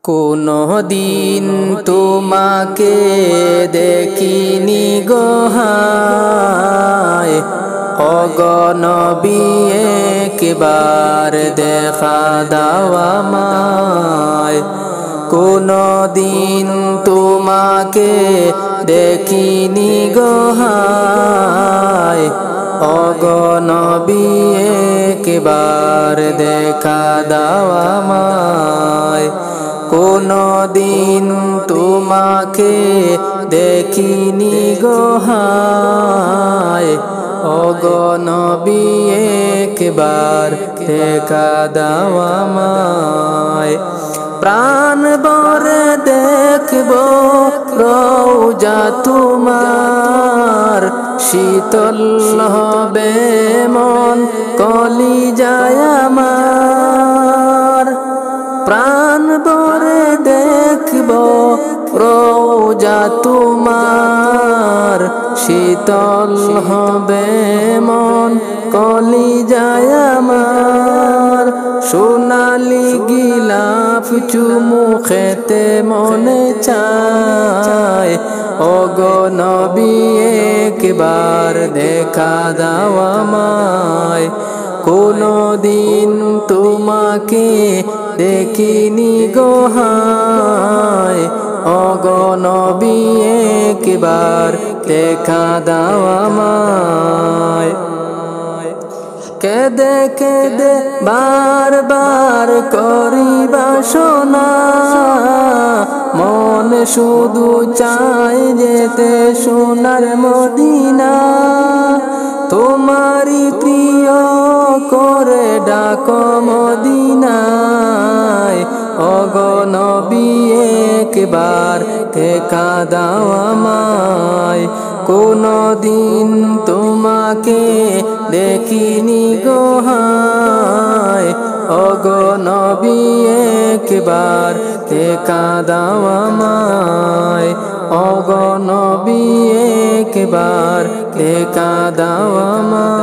কোনো দিন তোমাকে দেখিনি গো হায়, ওগো নবী একবার দেখা দাও আমায়। কোনো দিন তোমাকে দেখিনি গো হায়, ওগো নবী একবার দেখা দাও আমায়। কোনো দিন তোমাকে দেখিনি গো হায়, ওগো নবী একবার দেখা দাও আমায়। প্রাণ ভরে দেখব রওজা তোমার, শীতল হবে মন কলিজায় আমার। প্রাণ ভরে দেখব রওজা তোমার, শীতল হবে মন কলিজায় আমার। সোনালি গিলাফ চুমু খেতে মনে চায়, ওগো নবী একবার দেখা দাও আমায়। কোনো দিন তোমাকে দেখিনি গো হায়, ওগো নবী একবার দেখা দাও আমায়। কেদে কেদে বারবার করি বাসনা, মন শুধু চায় যেতে সোনার মদিনা। তোমারি প্রিয় করে ডাকো মদিনায়, ওগো নবী একবার দেখা দাও আমায়। কোনো দিন তোমাকে দেখিনি গো হায়, ওগো নবী একবার দেখা দাও আমায়। ওগো নবী একবার দেখা দাও আমায়।